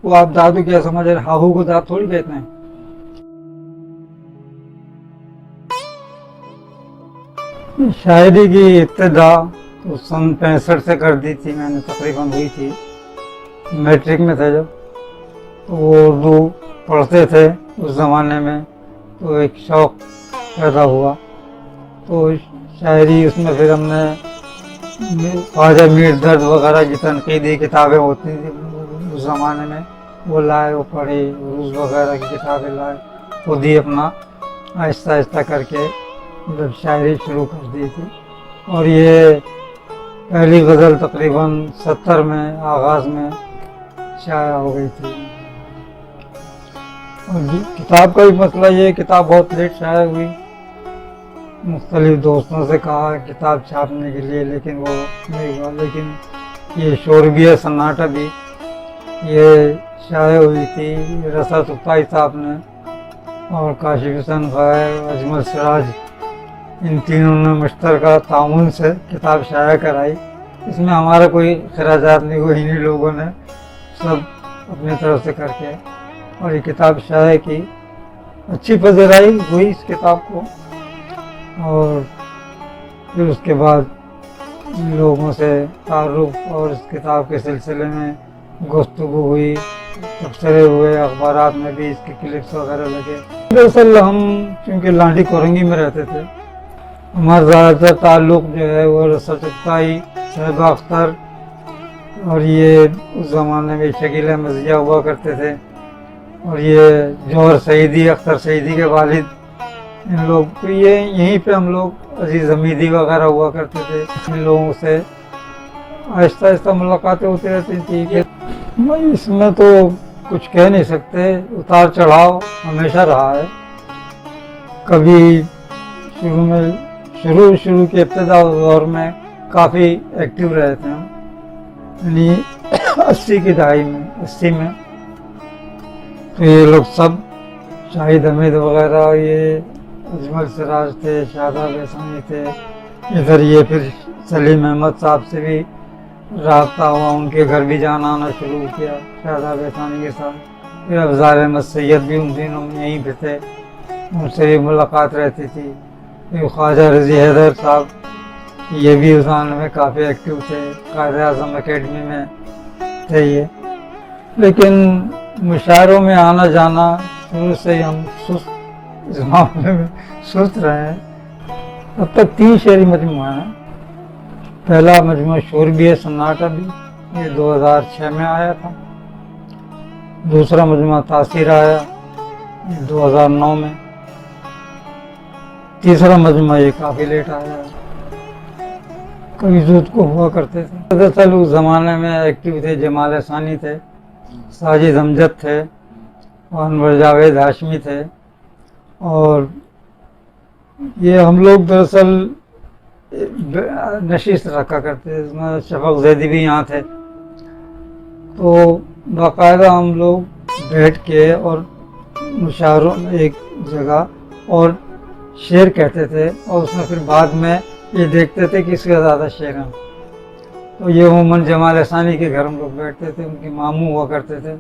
वो आप दादू क्या समझ रहे, हाहू को दाद थोड़ी कहते हैं। शायरी की इब्तिदा तो सन 65 से कर दी थी मैंने, तकरीबन हुई थी, मैट्रिक में थे जब। तो वो उर्दू पढ़ते थे उस ज़माने में, तो एक शौक़ पैदा हुआ। तो शायरी उसमें फिर हमने ख्वाजा मीर दर्द वगैरह की तनकीदी किताबें होती थी उस ज़माने में, वो लाए, वो पढ़ी, उर्दू वगैरह की किताबें लाए, खुद ही अपना आहिस्ता आहिस्ता करके मतलब शायरी शुरू कर दी थी। और ये पहली गज़ल तकरीबन 70 में आगाज़ में शाया हो गई थी। और किताब का भी मसला ये, किताब बहुत लेट शाया हुई, मुख्तलिफ दोस्तों से कहा किताब छापने के लिए, लेकिन वो नहीं हुआ। लेकिन ये शोरबिया सन्नाटा भी ये शाया हुई थी रसा सुफ्ताई साहब ने और काशिफ हसन खैर, अजमल सिराज, इन तीनों ने मुश्तरका ताउन से किताब शाया कराई। इसमें हमारा कोई खराजात नहीं हुआ, इन्हीं लोगों ने सब अपनी तरफ से करके और ये किताब शाया की। अच्छी पज़राई हुई इस किताब को। और फिर उसके बाद लोगों से तारुफ और इस किताब के सिलसिले में गुफ्तगू हुई, तबसरे हुए, अखबारात में भी इसके क्लिप्स वगैरह लगे। दरअसल हम चूँकि लांडी कोरंगी में रहते थे, हमारा ज़्यादातर ताल्लुक़ जो है वो रसा चुगताई, साहिबा अख्तर और ये उस ज़माने में शकील अहमद ज़िया हुआ करते थे, और ये जौहर सईदी, अख्तर सईदी के वालिद, इन लोग, तो ये यहीं पे हम लोग अजीज़ हमीदी वगैरह हुआ करते थे। इन लोगों से आहिस्ता आहिस्ता मुलाकातें होती रहती थी। कि इसमें तो कुछ कह नहीं सकते, उतार चढ़ाव हमेशा रहा है। कभी शुरू के इब्तिदा दौर में काफ़ी एक्टिव रहे थे हम, यानी 80 की दहाई में, 80 में। तो ये लोग सब शाहिद हमीद वगैरह, ये अजमल सिराज थे, शादाब एहसानी थे, इधर ये फिर सलीम अहमद साहब से भी राब्ता हुआ, उनके घर भी जाना आना शुरू किया शादाब एहसानी के साथ। फिर अफजाल अहमद सैयद भी उन दिनों में यहीं पे थे, उनसे भी मुलाकात रहती थी। फिर ख्वाजा रज़ी हैदर साहब, ये भी उस ज़माने में काफ़ी एक्टिव थे, कायद-ए-आज़म अकेडमी में थे ये। लेकिन मुशायरों में आना जाना शुरू से ही हम इस मामले में सुस्त रहे हैं। अब तक 3 शेरी मजमुआ हैं। पहला मजमुआ शोरबिया सन्नाटा भी, ये 2006 में आया था। दूसरा मजमुआ तासीर आया, ये 2009 में। तीसरा मजमुआ ये काफ़ी लेट आया, कभी जूत को हुआ करते थे। दरअसल उस ज़माने में एक्टिव थे जमाल अहसानी थे, साजिद अमजद थे, और अनवर जावेद हाशमी थे। और ये हम लोग दरअसल नशिस्त रखा करते थे, इसमें शफक जैदी भी यहाँ थे। तो बाकायदा हम लोग बैठ के और मुशायरों में एक जगह और शेर कहते थे, और उसमें फिर बाद में ये देखते थे कि इससे ज़्यादा शेर हैं। तो ये उमूमन जमाल अहसानी के घर हम लोग बैठते थे, उनके मामू हुआ करते थे,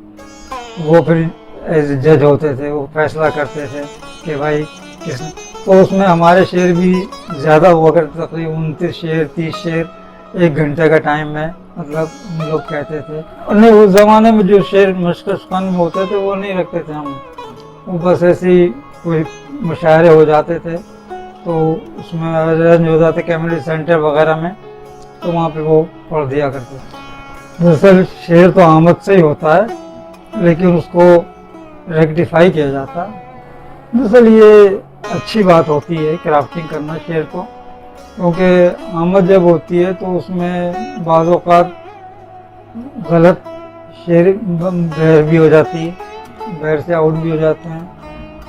वो फिर एज जज होते थे, वो फैसला करते थे कि भाई किस। तो उसमें हमारे शेर भी ज़्यादा हुआ करते, तकरीबन 29 शेर, 30 शेर 1 घंटे का टाइम में, मतलब हम लोग कहते थे। और नहीं, उस ज़माने में जो शेर मशक़ में होते थे वो नहीं रखते थे हम, वो बस ऐसे ही कोई मुशायरे हो जाते थे, तो उसमें अरेंज हो जाते कम्युनिटी सेंटर वगैरह में, तो वहाँ पे वो पढ़ दिया करते थे। दरअसल शेर तो आमद से ही होता है, लेकिन उसको रेक्टिफाई किया जाता है। दरअसल ये अच्छी बात होती है क्राफ्टिंग करना शेर को, क्योंकि आमद जब होती है तो उसमें बाज़ औक़ात गलत शेर बहर भी हो जाती है, बहर से आउट भी हो जाते हैं,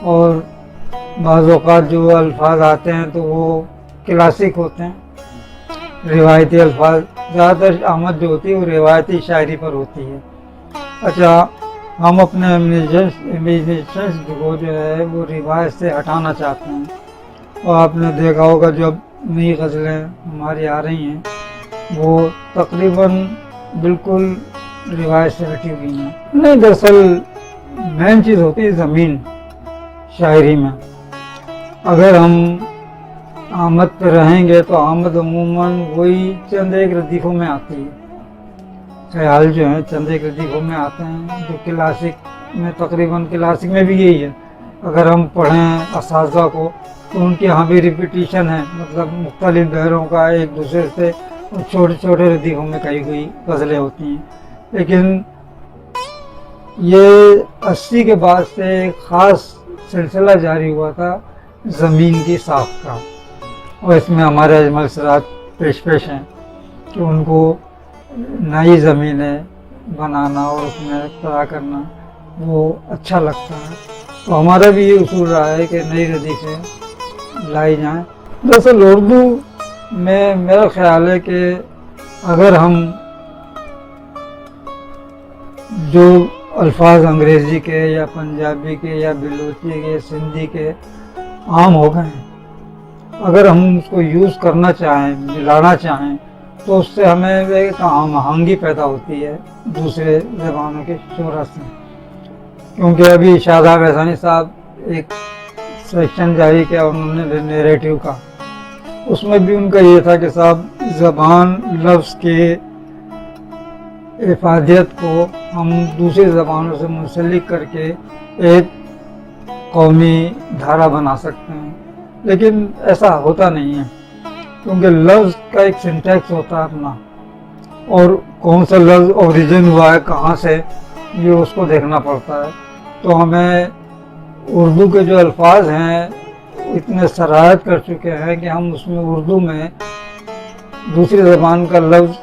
और बाज़ औक़ात जो अल्फाज आते हैं तो वो क्लासिक होते हैं, रिवायती अल्फाज। ज़्यादातर आमद जो होती है वो रिवायती शायरी पर होती है। अच्छा, हम अपने इमेजिनेशंस को जो है वो रिवायत से हटाना चाहते हैं, और आपने देखा होगा जब नई गज़लें हमारी आ रही हैं वो तकरीबन बिल्कुल रिवायत से हटी हुई हैं। नहीं, दरअसल मेन चीज़ होती है ज़मीन शायरी में। अगर हम आमद पे रहेंगे तो आमद अमूमन वही चंद एक रदीफ़ों में आती है। ख्याल जो है चंद एक रदीफ़ों में आते हैं, जो क्लासिक में तकरीबन क्लासिक में भी यही है। अगर हम पढ़ें असाज़ा को तो उनके यहाँ भी रिपीटिशन है, मतलब मुख्तलिफ बहरों का एक दूसरे से छोटे छोटे रदीफ़ों में कही हुई गज़लें होती हैं। लेकिन ये 80 के बाद से एक ख़ास सिलसिला जारी हुआ था ज़मीन की साख का, और इसमें हमारे अजमल सिराज पेश हैं कि उनको नई ज़मीनें बनाना और उसमें तरा करना वो अच्छा लगता है। तो हमारा भी ये उसूल रहा है कि नई रदीफ़ें लाई जाएं। दरअसल उर्दू में मेरा ख्याल है कि अगर हम जो अल्फाज अंग्रेज़ी के या पंजाबी के या बलूची के सिंधी के आम हो गए हैं, अगर हम उसको यूज़ करना चाहें, मिलाना चाहें, तो उससे हमें एक आहंगी पैदा होती है दूसरे ज़बानों के शोरा से। क्योंकि अभी शादाब एहसानी साहब एक सेक्शन जारी किया उन्होंने नैरेटिव का, उसमें भी उनका ये था कि साहब ज़बान लफ्ज़ के इफादियत को हम दूसरी ज़बानों से मुंसलिक करके एक कौमी धारा बना सकते हैं, लेकिन ऐसा होता नहीं है। क्योंकि लफ्ज़ का एक सिंटैक्स होता है अपना, और कौन सा लफ्ज़ ओरिजिन हुआ है कहाँ से, ये उसको देखना पड़ता है। तो हमें उर्दू के जो अल्फाज हैं इतने सराहत कर चुके हैं कि हम उसमें उर्दू में दूसरी ज़बान का लफ्ज़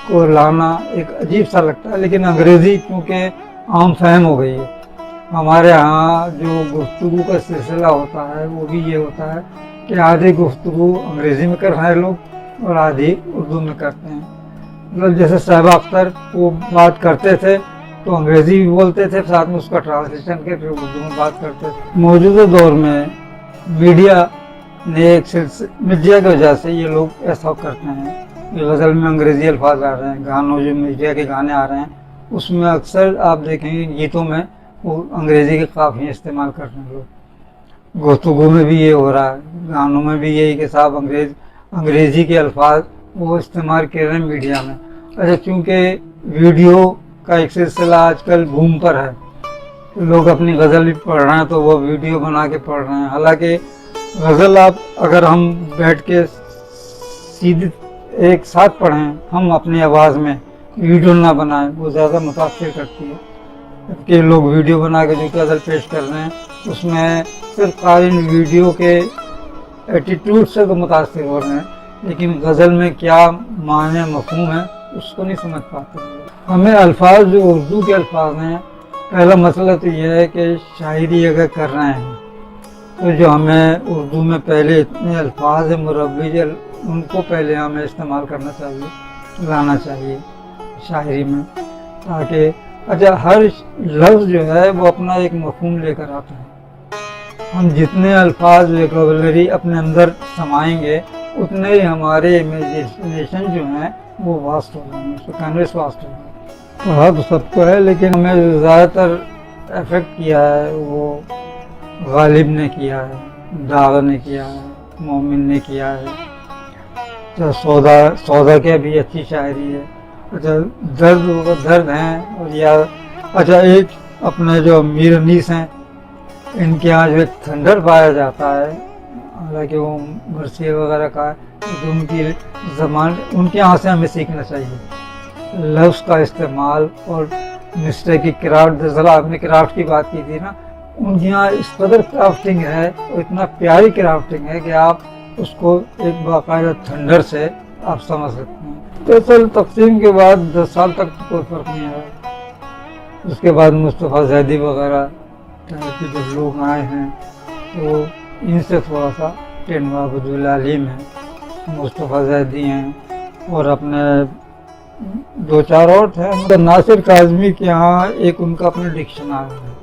को लाना एक अजीब सा लगता है। लेकिन अंग्रेज़ी क्योंकि आम फहम हो गई है, हमारे यहाँ जो गुफ्तगू का सिलसिला होता है वो भी ये होता है कि आधी गुफ्तगू अंग्रेज़ी में कर रहे हैं लोग और आधी उर्दू में करते हैं। मतलब जैसे साहिबा अख्तर वो बात करते थे तो अंग्रेज़ी भी बोलते थे, साथ में उसका ट्रांसलेशन के फिर उर्दू में बात करते थे। मौजूदा दौर में मीडिया ने मीडिया की वजह से ये लोग ऐसा करते हैं कि गज़ल में अंग्रेज़ी अल्फाज आ रहे हैं, गानों जो मीडिया के गाने आ रहे हैं उसमें अक्सर आप देखेंगे गीतों में वो अंग्रेज़ी के काफ़ी इस्तेमाल कर रहे हैं लोग। गुफ्तगू में भी ये हो रहा है, गानों में भी यही कि साहब अंग्रेज़ी के अल्फाज वो इस्तेमाल कर रहे हैं मीडिया में। अच्छा, चूँकि वीडियो का एक सिलसिला आजकल बूम पर है, लोग अपनी गज़ल भी पढ़ रहे हैं तो वो वीडियो बना के पढ़ रहे हैं। हालांकि गज़ल आप अगर हम बैठ के सीधे एक साथ पढ़ें, हम अपनी आवाज़ में वीडियो ना बनाएं, वो ज़्यादा मुतासिर करती है। कि लोग वीडियो बना के जो गज़ल पेश कर रहे हैं उसमें सिर्फ कारिन वीडियो के एटीट्यूड से तो मुतासिर हो रहे हैं, लेकिन गज़ल में क्या माने मफ़हूम है उसको नहीं समझ पाते। हमें अल्फाज जो उर्दू के अल्फाज हैं, पहला मसला तो यह है कि शायरी अगर कर रहे हैं तो जो हमें उर्दू में पहले इतने अल्फाज मुरब्बी उनको पहले हमें इस्तेमाल करना चाहिए, लाना चाहिए शायरी में, ताकि अच्छा हर लफ्ज़ जो है वो अपना एक मफ़हूम लेकर आता है। हम जितने अल्फाज वोकैबुलरी अपने अंदर समाएंगे उतने ही हमारे इमेजिनेशन जो हैं वो वास्ट हो जाएंगे, उसको कैनवस वास्ट हो जाएंगे। पढ़ा तो सबको है, लेकिन हमें ज़्यादातर अफेक्ट किया है वो गालिब ने किया है, दाग़ ने किया है, मोमिन ने किया है। तो सौदा के भी अच्छी शायरी है। अच्छा, दर्द हैं और या अच्छा एक अपने जो मीर अनीस हैं इनके यहाँ जो एक थंडर पाया जाता है, हालांकि वो मरसिया वगैरह का है, तो उनकी ज़बान उनके यहाँ से हमें सीखना चाहिए लफ्ज़ का इस्तेमाल और मिस्टेक की क्राफ्ट। दरअसल आपने क्राफ्ट की बात की थी ना, उनके यहाँ इस कदर क्राफ्टिंग है और इतना प्यारी क्राफ्टिंग है कि आप उसको एक बाकायदा थंडर से आप समझ सकते हैं। दरअसल तकसीम के बाद 10 साल तक तो कोई फ़र्क नहीं आया। उसके बाद मुस्तफ़ा ज़ैदी वगैरह टाइप के जब लोग आए हैं तो इनसे थोड़ा सा टेनवा अब्दुल अलीम है, मुस्तफ़ा ज़ैदी हैं और अपने 2-4 और थे। नासिर काज़मी के यहाँ एक उनका अपना डिक्शनरी है,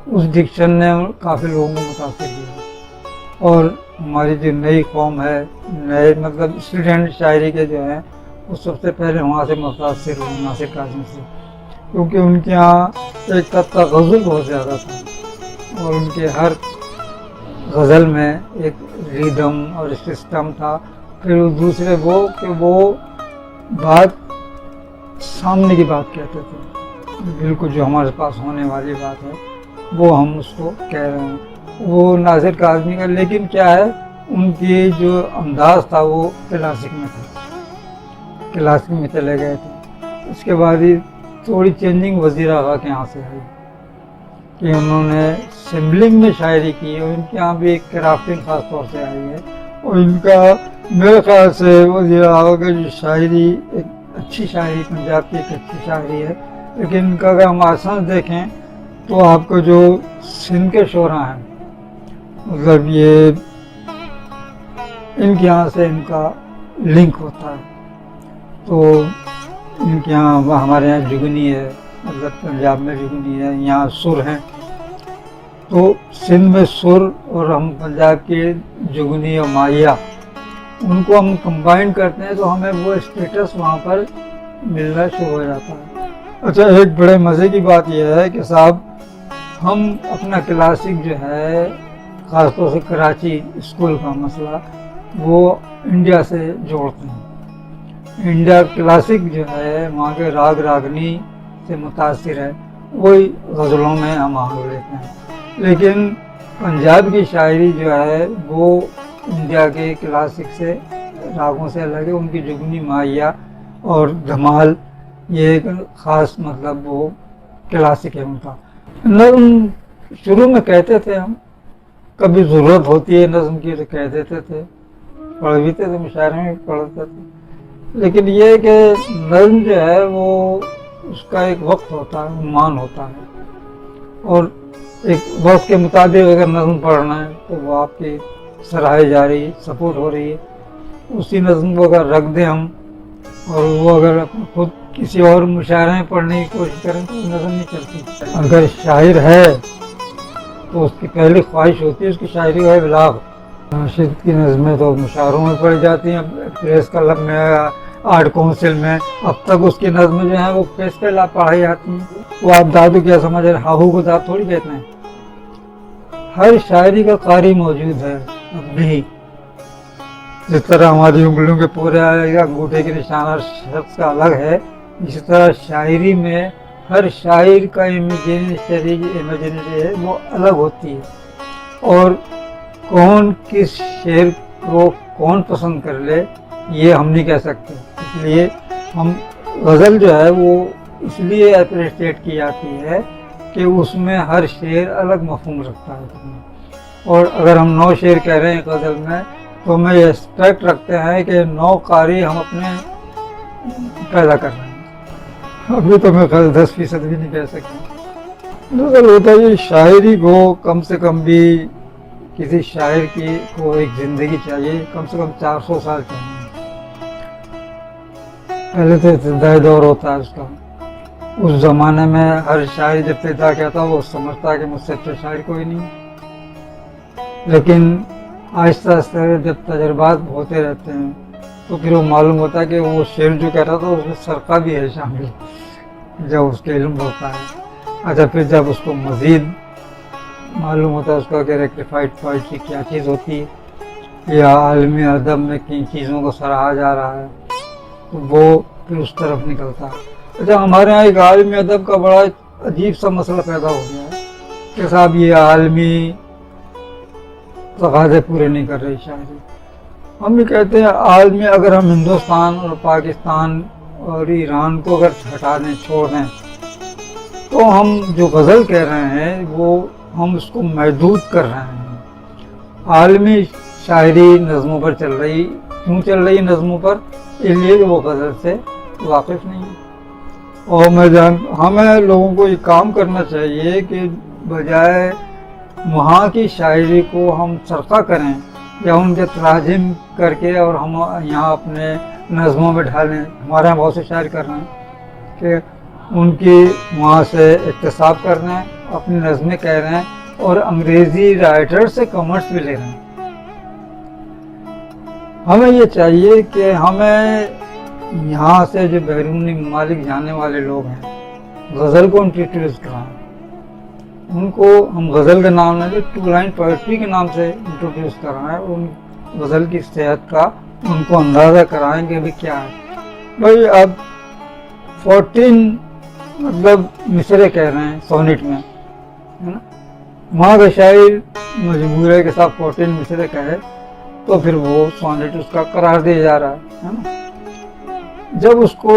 उस डिक्शन ने काफ़ी लोगों को मुतासिर किया। और हमारी जो नई कौम है, नए मतलब स्टूडेंट शायरी के जो हैं وہ سب سے پہلے وہاں سے متاثر ہوئے، ناصر کاظمی سے، کیونکہ ان کے یہاں ایک طبقہ غزل بہت زیادہ تھا، اور ان کے ہر غزل میں ایک ریدم اور سسٹم تھا۔ پھر دوسرے وہ کہ وہ بات سامنے کی بات کہتے تھے، بالکل جو ہمارے پاس ہونے والی بات ہے وہ ہم اس کو کہہ رہے ہیں، وہ ناصر کاظمی کا۔ لیکن کیا ہے، ان کی جو انداز تھا وہ کلاسک میں تھا، کلاسک میں چلے گئے تھے۔ اس کے بعد ہی تھوڑی چینجنگ وزیر اعلیٰ کے یہاں سے آئی کہ انہوں نے سمبلنگ میں شاعری کی، اور ان کے یہاں بھی ایک کرافٹنگ خاص طور سے آئی ہے، اور ان کا میرے خیال سے وزیر اعلیٰ کا جو شاعری ایک اچھی شاعری، پنجاب کی ایک اچھی شاعری ہے، لیکن ان کا اگر ہم آسان دیکھیں تو آپ کو جو سندھ کے شعراء ہیں، مطلب یہ ان کے یہاں سے ان کا لنک ہوتا ہے، تو ان کے یہاں ہمارے یہاں جگنی ہے، مطلب پنجاب میں جگنی ہے، یہاں سر ہیں، تو سندھ میں سر اور ہم پنجاب کے جگنی اور مائیا، ان کو ہم کمبائن کرتے ہیں تو ہمیں وہ اسٹیٹس وہاں پر ملنا شروع ہو جاتا ہے۔ اچھا، ایک بڑے مزے کی بات یہ ہے کہ صاحب ہم اپنا کلاسک جو ہے، خاص طور سے کراچی اسکول کا مسئلہ، وہ انڈیا سے جوڑتے ہیں۔ انڈیا کلاسک جو ہے وہاں کے راگ راگنی سے متاثر ہے، وہی غزلوں میں ہم آہنگ لیتے ہیں، لیکن پنجاب کی شاعری جو ہے وہ انڈیا کے کلاسک سے، راگوں سے الگ ہے۔ ان کی جگنی، مائیا اور دھمال، یہ ایک خاص مطلب وہ کلاسک ہے ان کا۔ نظم شروع میں کہتے تھے ہم، کبھی ضرورت ہوتی ہے نظم کی تو کہہ دیتے تھے، پڑھ بھی تھے، مشاعرے میں پڑھتے تھے، لیکن یہ کہ نظم جو ہے وہ اس کا ایک وقت ہوتا ہے، عنوان ہوتا ہے، اور ایک وقت کے مطابق اگر نظم پڑھنا ہے تو وہ آپ کی سراہی جا رہی ہے، سپورٹ ہو رہی ہے۔ اسی نظم کو اگر رکھ دیں ہم، اور وہ اگر خود کسی اور مشاعرے میں پڑھنے کی کوشش کریں تو نظم نہیں چلتی۔ اگر شاعر ہے تو اس کی پہلی خواہش ہوتی ہے اس کی شاعری کا ابلاغ۔ راشد کی نظمیں تو مشاعروں میں پڑھی جاتی ہیں، پریس کلب میں، آرٹ کونسل میں، اب تک اس کی نظمیں جو ہیں وہ پریس کے خلاف پڑھائی جاتی ہیں۔ وہ آپ دادو کیا سمجھ رہے، ہاہو کو داد تھوڑی کہتے ہیں۔ ہر شاعری کا قاری موجود ہے اب بھی، جس طرح ہماری انگلیوں کے پورے انگوٹھے کے نشان ہر شخص کا الگ ہے، اسی طرح شاعری میں ہر شاعر کا امیجنری ہے وہ الگ ہوتی ہے، اور کون کس شعر کو کون پسند کر لے یہ ہم نہیں کہہ سکتے۔ اس لیے ہم غزل جو ہے وہ اس لیے اپریشیٹ کی جاتی ہے کہ اس میں ہر شعر الگ مفہوم رکھتا ہے، اور اگر ہم 9 شعر کہہ رہے ہیں غزل میں تو ہمیں یہ ایکسپیکٹ رکھتے ہیں کہ 9 قاری ہم اپنے پیدا کر رہے ہیں۔ ابھی تو میں 10% بھی نہیں کہہ سکتا۔ غزل ہوتا ہے یہ شاعری کو کم سے کم بھی، کسی شاعر کی کو ایک زندگی چاہیے، کم سے کم 400 سال چاہیے۔ پہلے تو ابتدائی دور ہوتا ہے اس کا، اس زمانے میں ہر شاعر جب پیدا کہتا وہ سمجھتا کہ مجھ سے اچھا شاعر کوئی نہیں، لیکن آہستہ آہستہ جب تجربات ہوتے رہتے ہیں تو پھر وہ معلوم ہوتا ہے کہ وہ شعر جو کہہ رہا تھا اس میں سرقہ بھی ہے شامل، جب اس کے علم ہوتا ہے۔ اچھا، پھر جب اس کو مزید معلوم ہوتا ہے اس کا کہ ریکٹیفائڈ پوئٹری کیا چیز ہوتی ہے، یا عالمی ادب میں کن چیزوں کو سراہا جا رہا ہے، تو وہ پھر اس طرف نکلتا ہے۔ اچھا، ہمارے یہاں ایک عالمی ادب کا بڑا عجیب سا مسئلہ پیدا ہو گیا ہے کہ صاحب یہ عالمی تقاضے پورے نہیں کر رہی شاعری۔ ہم یہ کہتے ہیں عالمی، اگر ہم ہندوستان اور پاکستان اور ایران کو اگر ہٹا دیں، چھوڑ دیں، تو ہم جو غزل کہہ رہے ہیں وہ ہم اس کو محدود کر رہے ہیں۔ عالمی شاعری نظموں پر چل رہی، کیوں چل رہی نظموں پر؟ اس لیے کہ وہ غزل سے واقف نہیں ہے۔ اور ہمیں لوگوں کو یہ کام کرنا چاہیے کہ بجائے وہاں کی شاعری کو ہم سرقہ کریں یا ان کے تراجم کر کے اور ہم یہاں اپنے نظموں میں ڈھالیں۔ ہمارے یہاں بہت سے شاعر کر رہے ہیں کہ ان کی وہاں سے اکتساب کر رہے ہیں، اپنی نظمیں کہہ رہے ہیں، اور انگریزی رائٹر سے کمرس بھی لے رہے ہیں۔ ہمیں یہ چاہیے کہ ہمیں یہاں سے جو بیرونی ممالک جانے والے لوگ ہیں غزل کو انٹروڈیوس کرائیں، ان کو ہم غزل کے نام نہیں ٹو لائن پوئٹری کے نام سے انٹروڈیوس کرائیں، اور ان غزل کی صحت کا ان کو اندازہ کرائیں کہ ابھی کیا ہے۔ بھائی اب 14 مطلب مصرے کہہ رہے ہیں سونٹ میں، ہے نا، وہاں کا شاعر مجبور ہے کہ صاحب 14 مصرے کہے تو پھر وہ سونٹ اس کا قرار دیا جا رہا ہے نا۔ جب اس کو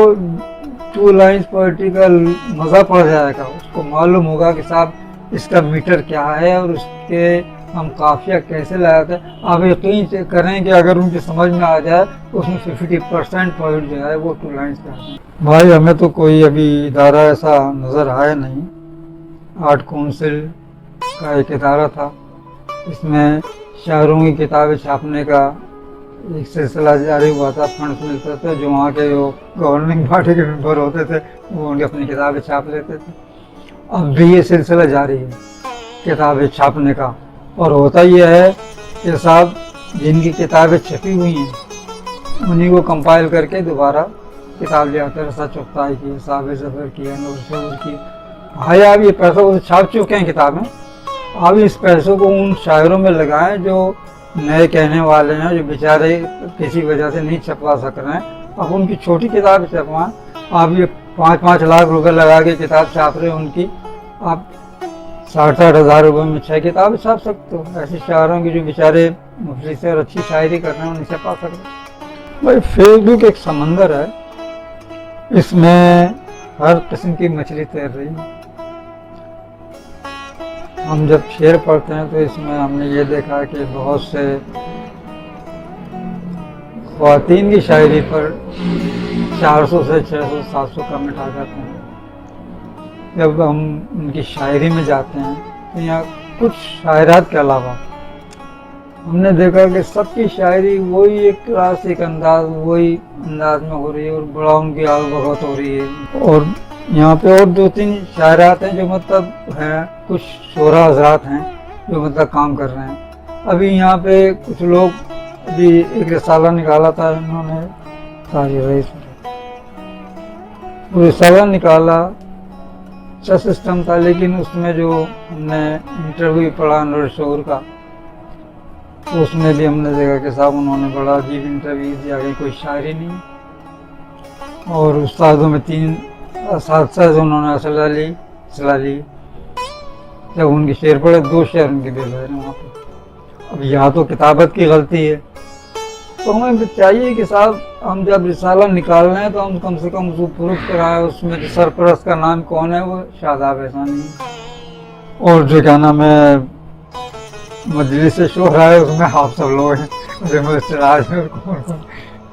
2 لائنز پوئٹری کا مزہ پڑ جائے گا، اس کو معلوم ہوگا کہ صاحب اس کا میٹر کیا ہے اور اس کے ہم قافیہ کیسے لاتے ہیں، آپ یقین کریں کہ اگر ان کی سمجھ میں آ جائے تو اس میں 50% پوائنٹ جو ہے وہ 2 لائنز کا ہے۔ بھائی ہمیں تو کوئی ابھی ادارہ ایسا نظر آیا نہیں۔ آرٹ کونسل کا ایک ادارہ تھا، اس میں شاعروں کی کتابیں چھاپنے کا ایک سلسلہ جاری ہوا تھا، فنڈس ملتے تھے، جو وہاں کے جو گورننگ پارٹی کے ممبر ہوتے تھے وہ ان کی اپنی کتابیں چھاپ لیتے تھے۔ اب بھی یہ سلسلہ جاری ہے کتابیں چھاپنے کا، اور ہوتا یہ ہے کہ صاحب جن کی کتابیں چھپی ہوئی ہیں انہیں کو کمپائل کر کے دوبارہ کتاب لے آتے ہیں، رسا چغتائی کی، صاحب ظفر کی، نور شعور کی۔ بھائی آپ یہ پیسہ وہ چھاپ چکے ہیں کتابیں، آپ اس پیسوں کو ان شاعروں میں لگائیں جو نئے کہنے والے ہیں، جو بیچارے کسی وجہ سے نہیں چھپوا سک رہے ہیں، آپ ان کی چھوٹی کتاب چھپوائیں۔ آپ یہ 5-5 لاکھ روپے لگا کے کتاب چھاپ رہے ہیں ان کی، آپ 60-60 ہزار روپے میں 6 کتابیں چھاپ سکتے ہو۔ ایسے شاعروں کی جو بیچارے مفلس اور اچھی شاعری کر رہے ہیں انہیں چھپا سکتے ہیں۔ بھائی فیس بک ایک سمندر ہے، اس میں ہر قسم کی مچھلی تیر رہی ہے۔ ہم جب شعر پڑھتے ہیں تو اس میں ہم نے یہ دیکھا کہ بہت سے خواتین کی شاعری پر 400 سے 600 700 کمنٹ آ جاتے ہیں۔ جب ہم ان کی شاعری میں جاتے ہیں تو یہاں کچھ شاعرات کے علاوہ ہم نے دیکھا کہ سب کی شاعری وہی ایک کلاسک انداز، وہی انداز میں ہو رہی ہے، اور بڑا ان کی آگ بغوت ہو رہی ہے۔ اور یہاں پہ اور 2-3 شاعرات ہیں جو مطلب ہیں، کچھ شعراء حضرات ہیں جو مطلب کام کر رہے ہیں۔ ابھی یہاں پہ کچھ لوگ ابھی ایک رسالہ نکالا تھا انہوں نے، تاج رئیس وہ رسالہ نکالا، اچھا سسٹم تھا، لیکن اس میں جو ہم نے انٹرویو پڑھا نور شعور کا، تو اس میں بھی ہم نے دیکھا کہ صاحب انہوں نے بڑا عجیب انٹرویو دیا کہ کوئی شاعری نہیں، اور استادوں میں 3 اساتذہ سے انہوں نے اصلاح لی، جب ان کے شعر پڑھے 2 شعر ان کے بے بہر ہیں وہاں پہ۔ اب یہاں تو کتابت کی غلطی ہے، تو ہمیں چاہیے کہ صاحب ہم جب رسالہ نکال رہے ہیں تو ہم کم سے کم اس کو پروف کرائیں، اس میں جو سرپرست کا نام کون ہے وہ شاداب احسانی ہے، اور جو کیا نام ہے مجلس شورا ہے اس میں آپ سب لوگ ہیں، سراج ہے،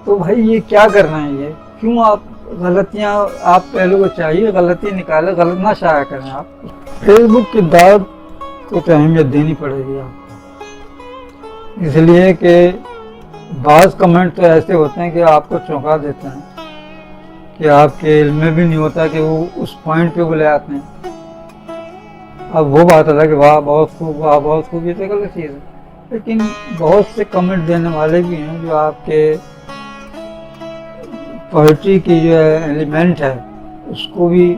تو بھائی یہ کیا کرنا ہے، یہ کیوں آپ غلطیاں، آپ پہلے کو چاہیے غلطی نکالے، غلط نہ شائع کریں۔ آپ فیس بک کی داد کو تو اہمیت دینی پڑے گی آپ کو، اس لیے کہ بعض کمنٹ تو ایسے ہوتے ہیں کہ آپ کو چونکا دیتے ہیں، کہ آپ کے علم میں بھی نہیں ہوتا کہ وہ اس پوائنٹ پہ وہ لے آتے ہیں۔ اب وہ بات ہے کہ واہ بہت خوب، واہ بہت خوب، یہ تو غلط چیز ہے، لیکن بہت سے کمنٹ دینے والے بھی ہیں جو آپ کے پوئٹری کی جو ایلیمنٹ ہے اس کو بھی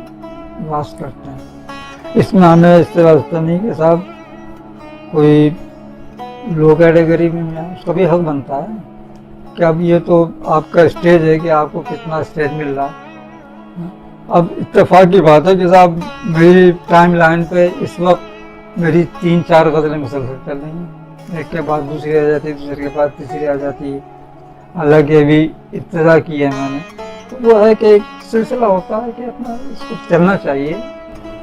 لاس کرتے ہیں۔ اس میں ہمیں اس سے واسطہ نہیں کہ صاحب کوئی لو کیٹیگری میں اس کا بھی حق بنتا ہے کہ اب یہ تو آپ کا اسٹیج ہے کہ آپ کو کتنا اسٹیج مل رہا ہے۔ اب اتفاق کی بات ہے کہ صاحب میری ٹائم لائن پہ اس وقت میری 3-4 غزلیں مسلسل چل رہی ہیں، ایک کے بعد دوسری آ جاتی ہے، دوسرے کے بعد تیسری آ جاتی ہے، حالانکہ ابھی ابتدا کی ہے میں نے، تو وہ ہے کہ ایک سلسلہ ہوتا ہے کہ اپنا اس کو چلنا چاہیے۔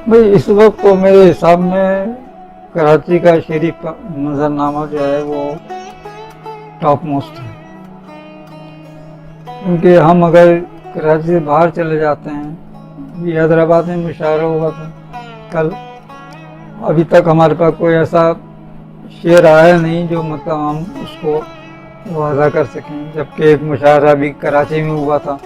بھائی اس وقت تو میرے حساب میں کراچی کا شعری منظرنامہ جو ہے وہ ٹاپ موسٹ ہے، کیونکہ ہم اگر کراچی سے باہر چلے جاتے ہیں، یہ حیدرآباد میں مشاعرہ ہوا تھا کل، ابھی تک ہمارے پاس کوئی ایسا شعر آیا نہیں جو مطلب ہم اس کو واضح کر سکیں، جبکہ ایک مشاعرہ بھی کراچی میں ہوا تھا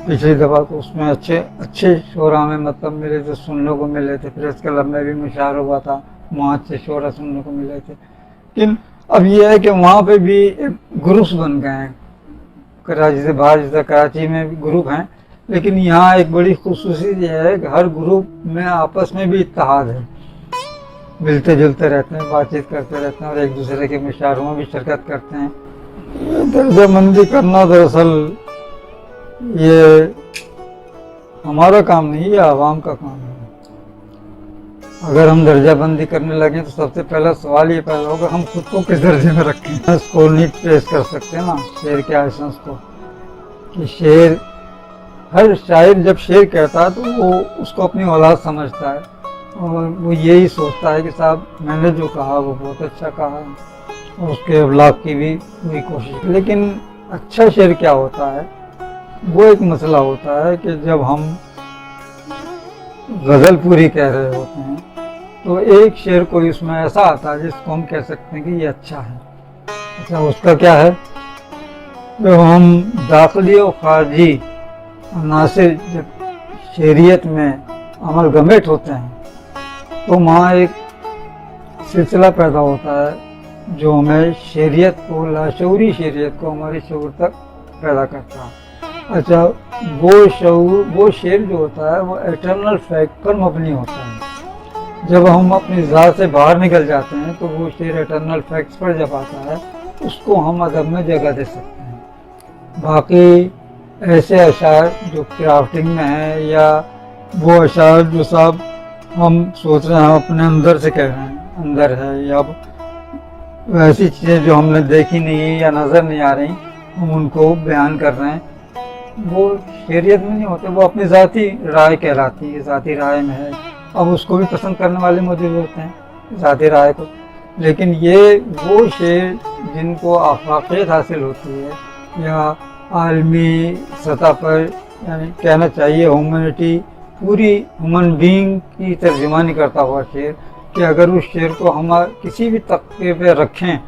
پچھلی دفعہ، تو اس میں اچھے شعراء میں مطلب میرے جو سننے کو ملے تھے، پریس کلب میں بھی مشاعرہ ہوا تھا، وہاں اچھے شعراء سننے کو ملے تھے، لیکن اب یہ ہے کہ وہاں پہ بھی ایک گروپس بن گئے ہیں، कराची से बाहर, जैसे कराची में भी ग्रुप हैं, लेकिन यहाँ एक बड़ी खुशूसी ये है कि हर ग्रुप में आपस में भी इत्तेहाद है, मिलते जुलते रहते हैं, बातचीत करते रहते हैं और एक दूसरे के मुशायरों में भी शिरकत करते हैं। ये दर्जाबंदी करना दरअसल ये हमारा काम नहीं, ये आवाम का काम है। अगर हम दर्जाबंदी करने लगे तो सबसे पहला सवाल ये पैदा होगा, हम खुद को किस दर्जे में रखें। इसको नहीं ट्रेस कर सकते ना शेर के एसेंस को, कि शेर, हर शायर जब शेर कहता है तो वो उसको अपनी औलाद समझता है और वो यही सोचता है कि साहब मैंने जो कहा वो बहुत अच्छा कहा है, और उसके अवलाग की भी पूरी कोशिश। लेकिन अच्छा शेर क्या होता है, वो एक मसला होता है कि जब हम गज़ल पूरी कह रहे होते हैं तो एक शेर कोई उसमें ऐसा आता है जिसको हम कह सकते हैं कि ये अच्छा है। अच्छा, उसका क्या है, जब हम दाखिली और खारजी अनासिर जब शेरियत में अमलगमेट होते हैं तो वहाँ एक सिलसिला पैदा होता है जो हमें शेरियत को, लाशऊरी शेरियत को हमारी शऊर तक पैदा करता है। अच्छा, वो शेर जो होता है वो एटर्नल फैक्ट पर मबनी होता है। जब हम अपनी ज़ात से बाहर निकल जाते हैं तो वो शेर एटर्नल फैक्ट्स पर जब आता है उसको हम अदब में जगह दे सकते हैं। बाकी ऐसे अशार जो क्राफ्टिंग में है या वो अशार जो साहब हम सोच रहे हैं हम अपने अंदर से कह रहे हैं, अंदर है, या वैसी चीज़ें जो हमने देखी नहीं है या नज़र नहीं आ रही हम उनको बयान कर रहे हैं, वो शेरियत में नहीं होते, वो अपनी ज़ाती राय कहलाती है, ज़ाती राय में है। अब उसको भी पसंद करने वाले मौजूद होते हैं ज़ाती राय को, लेकिन ये वो शेर जिनको आफाकियत हासिल होती है या आलमी सतह पर, यानी कहना चाहिए ह्यूमैनिटी, पूरी ह्यूमन बीइंग की तर्जुमानी करता हुआ शेर, कि अगर उस शेर को हम किसी भी तबके पे रखें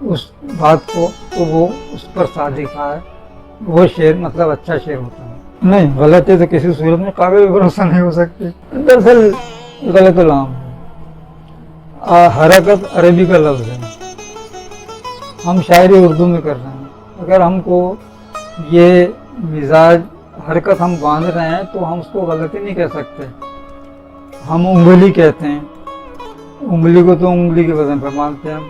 उस बात को तो वो उस पर सादिका है, वो शेर मतलब अच्छा शेर होता है। नहीं, गलत है तो किसी सूरत में काबिल भरोसा नहीं हो सकती। दरअसल गलत लाम है, हरकत अरबी का लफ्ज़ है, हम शायरी उर्दू में कर रहे हैं। अगर हमको ये मिजाज हरकत हम बांध रहे हैं तो हम उसको गलती नहीं कह सकते। हम उंगली कहते हैं, उंगली को तो उंगली के वजन पर मानते हैं,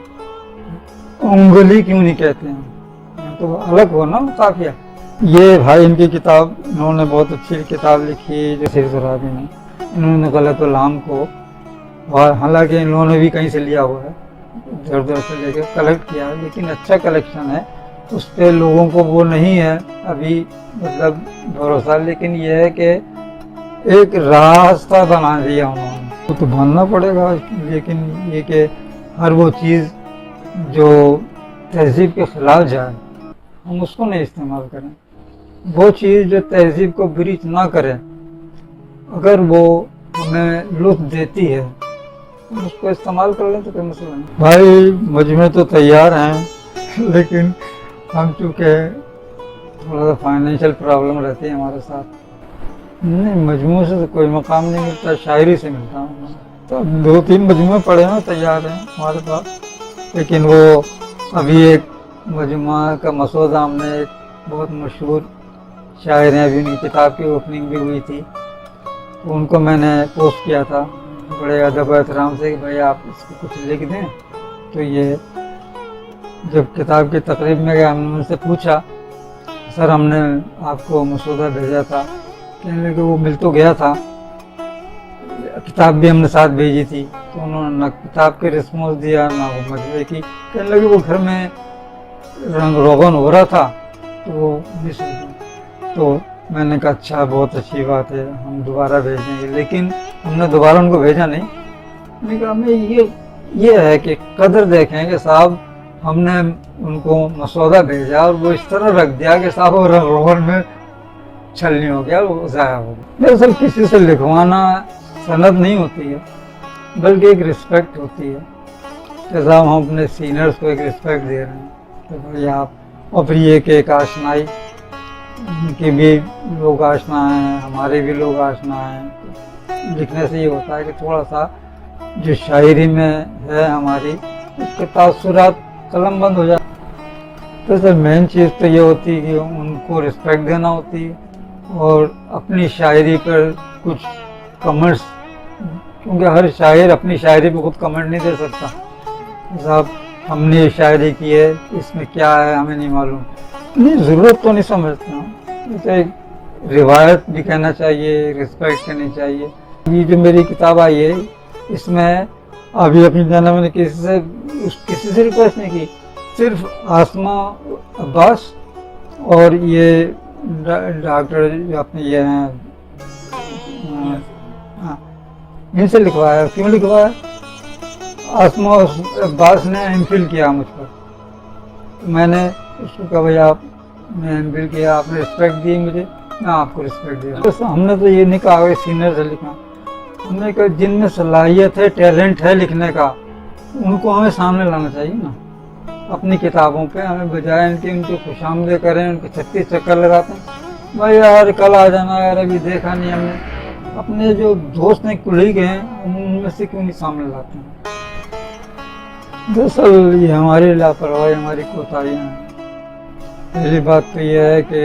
उंगली क्यों नहीं कहते हैं, तो अलग हो ना काफिया। ये भाई इनकी किताब, इन्होंने बहुत अच्छी किताब लिखी जो सिर सुराबी में, इन्होंने गलत लाम को, हालांकि इन्होंने भी कहीं से लिया हुआ है, इधर उधर से लेकर कलेक्ट किया है, लेकिन अच्छा कलेक्शन है, उस पर लोगों को वो नहीं है अभी मतलब भरोसा। लेकिन ये है कि एक रास्ता बना दिया उन्होंने, वो तो मानना पड़ेगा। लेकिन ये कि हर वो चीज़ जो तहजीब के खिलाफ जाए हम उसको नहीं इस्तेमाल करें, वो चीज़ जो तहजीब को ब्रीच ना करे, अगर वो हमें लुत्फ देती है हम उसको इस्तेमाल कर लें तो कोई मसला नहीं। भाई मजमे तो तैयार हैं, लेकिन हम चूँकि थोड़ा सा फाइनेंशियल प्रॉब्लम रहती है हमारे साथ, नहीं मजमू से तो कोई मकाम नहीं मिलता, शायरी से मिलता है। तो 2-3 मजमू पड़े हैं तैयार हैं हमारे पास, लेकिन वो अभी एक मजमा का मसौदा हमने, एक बहुत मशहूर शायर हैं, अभी उनकी किताब की ओपनिंग भी हुई थी, तो उनको मैंने पोस्ट किया था बड़े अदब एहतराम से कि भाई आप इसको कुछ लिख दें। तो ये जब किताब की तकरीब में गया हमने उनसे पूछा, सर हमने आपको मसौदा भेजा था, कहने लगे वो मिल तो गया था, किताब भी हमने साथ भेजी थी, तो उन्होंने ना किताब के रिस्पॉन्स दिया ना वो मजबे की, कहने लगे वो घर में रंग रोगन हो रहा था तो वो मिस हो गया। तो मैंने कहा अच्छा, बहुत अच्छी बात है, हम दोबारा भेजेंगे। लेकिन हमने दोबारा उनको भेजा नहीं, मैंने कहा हमें ये है कि कदर देखें कि साहब हमने उनको मसौदा भेजा और वो इस तरह रख दिया कि साहब वो रंग रोगन में छलनी हो गया, वो ज़ाया हो गया। दरअसल किसी से लिखवाना सनद नहीं होती है, बल्कि एक रिस्पेक्ट होती है कि साहब हम अपने सीनियर्स को एक रिस्पेक्ट दे रहे हैं, तो भाई आप, और फिर ये कि एक आशनाई, उनके भी लोग आशना हैं, हमारे भी लोग आशना हैं। लिखने से ये होता है कि थोड़ा सा जो शायरी में है हमारी, उसके तासुरात कलम बंद हो जाए। तो सर मेन चीज़ तो ये होती है कि उनको रिस्पेक्ट देना होती है और अपनी शायरी पर कुछ कमेंट्स, क्योंकि हर शायर अपनी शायरी पे खुद कमेंट नहीं दे सकता। साहब हमने ये शायरी की है, इसमें क्या है हमें नहीं मालूम, नहीं ज़रूरत तो नहीं समझता हूँ। तो एक रिवायत भी कहना चाहिए, रिस्पेक्ट करनी चाहिए। ये जो मेरी किताब आई है इसमें अभी अपनी जाना मैंने किसी से रिक्वेस्ट नहीं की, सिर्फ आसमा अब्बास और ये डॉक्टर जो अपने ये हैं इनसे लिखवाया। क्यों लिखवाया? आसमा अब्बास ने एमफिल किया मुझ पर, तो मैंने उसको कहा भाई मैं एमफिल किया, आपने रिस्पेक्ट दी मुझे, मैं आपको रिस्पेक्ट दिया। तो हमने तो ये नहीं कहा सीनियर से लिखना, हमने कहा जिनमें सलाहियत है, टैलेंट है लिखने का, उनको हमें सामने लाना चाहिए ना अपनी किताबों पे। हमें बजाय इनके उनकी खुशामदे करें, उनके 36 चक्कर लगाते हैं, भाई यार कल आ जाना यार, अभी देखा नहीं हमने। अपने जो दोस्त हैं, कुलीग हैं, उनमें से क्यों नहीं सामने लाते हैं? दरअसल ये हमारी लापरवाही, हमारी कोताहियाँ हैं। पहली बात तो यह है कि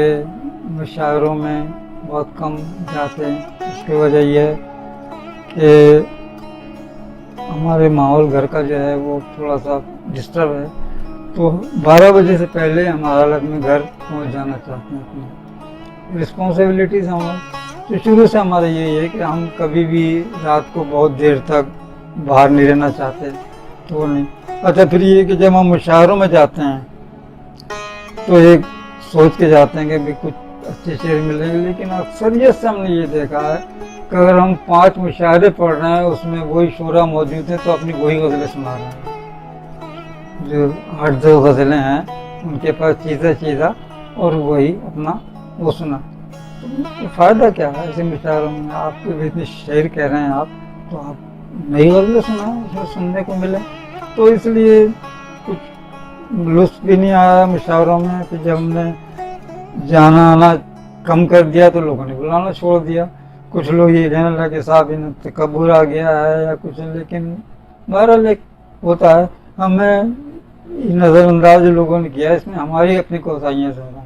मुशायरों में बहुत कम जाते हैं। उसकी वजह यह है कि हमारे माहौल घर का जो है वो थोड़ा सा डिस्टर्ब है, तो 12 बजे से पहले हम हालत में घर पहुंच जाना चाहते हैं। अपनी रिस्पॉन्सिबिलिटीज़ हमारी तो शुरू से हमारा यही है कि हम कभी भी रात को बहुत देर तक बाहर नहीं रहना चाहते, तो वो नहीं। अच्छा, फिर ये कि जब हम मुशायरों में जाते हैं तो एक सोच के जाते हैं कि भी कुछ अच्छे शेर मिलेंगे, लेकिन अक्सरियत से हमने ये देखा है कि अगर हम 5 मुशायरे पढ़ रहे हैं, उसमें वही शोरा मौजूद है, तो अपनी वही गज़लें सुना रहे हैं। जो 8-10 गज़लें हैं उनके पास चीज़ा और वही अपना वो सुना, तो फ़ायदा क्या है ऐसे मुशायरों में? आपके भी इतने शेर कह रहे हैं आप, तो आप नई गज़लें सुनाएं, उसमें सुनने को मिले। तो इसलिए कुछ लुत्फ़ भी नहीं आया मुशायरों में। तो जब हमने जाना आना कम कर दिया तो लोगों ने बुलाना छोड़ दिया। कुछ लोग ये कहने लगे साहब इन्हें तकब्बुर आ गया है या कुछ, लेकिन बहरहाल एक होता है, हमें नज़रअंदाज लोगों ने किया, इसमें हमारी अपनी कोताहियाँ ज़्यादा।